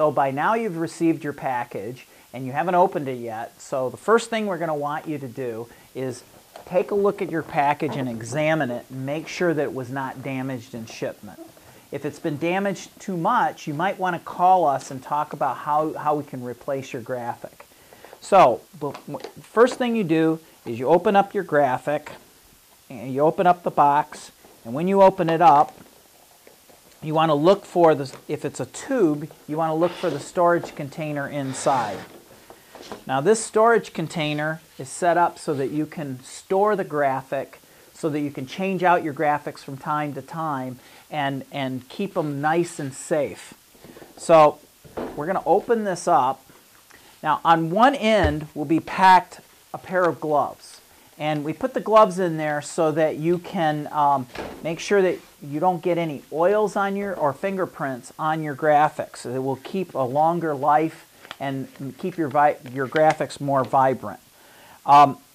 So by now you've received your package and you haven't opened it yet. So the first thing we're going to want you to do is take a look at your package and examine it and make sure that it was not damaged in shipment. If it's been damaged too much, you might want to call us and talk about how we can replace your graphic. So the first thing you do is you open up your graphic, and you open up the box, and when you open it up, you want to look for the, if it's a tube, you want to look for the storage container inside. Now this storage container is set up so that you can store the graphic, so that you can change out your graphics from time to time and keep them nice and safe. So we're going to open this up. Now on one end will be packed a pair of gloves. And we put the gloves in there so that you can make sure that you don't get any oils on your or fingerprints on your graphics. It will keep a longer life and keep your graphics more vibrant.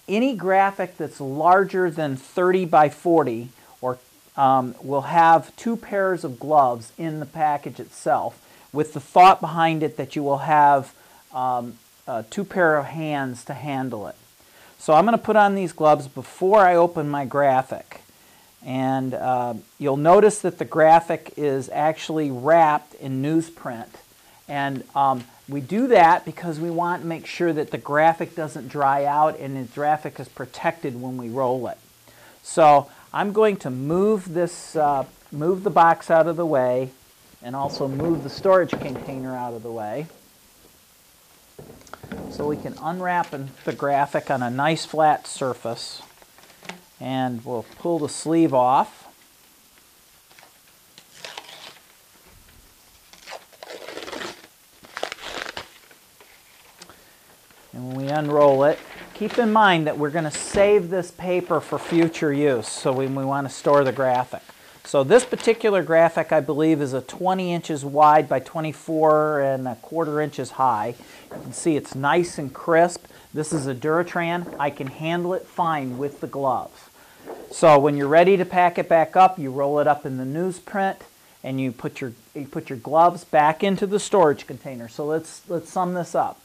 Any graphic that's larger than 30 by 40 or will have 2 pairs of gloves in the package itself, with the thought behind it that you will have 2 pair of hands to handle it. So I'm going to put on these gloves before I open my graphic. And you'll notice that the graphic is actually wrapped in newsprint. And we do that because we want to make sure that the graphic doesn't dry out and the graphic is protected when we roll it. So I'm going to move this, move the box out of the way, and also move the storage container out of the way, so we can unwrap the graphic on a nice flat surface. And we'll pull the sleeve off. And when we unroll it, keep in mind that we're going to save this paper for future use, so when we want to store the graphic. So this particular graphic, I believe, is a 20 inches wide by 24¼ inches high. You can see it's nice and crisp. This is a Duratran. I can handle it fine with the gloves. So when you're ready to pack it back up, you roll it up in the newsprint and you put your gloves back into the storage container. So let's sum this up.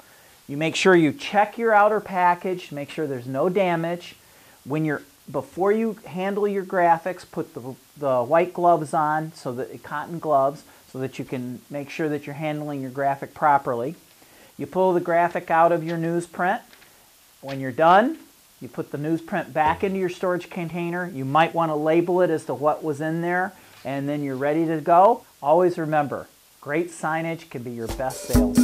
You make sure you check your outer package, make sure there's no damage. Before you handle your graphics, put the white gloves on, cotton gloves, so that you can make sure that you're handling your graphic properly. You pull the graphic out of your newsprint. When you're done, you put the newsprint back into your storage container. You might want to label it as to what was in there, and then you're ready to go. Always remember, great signage can be your best sales.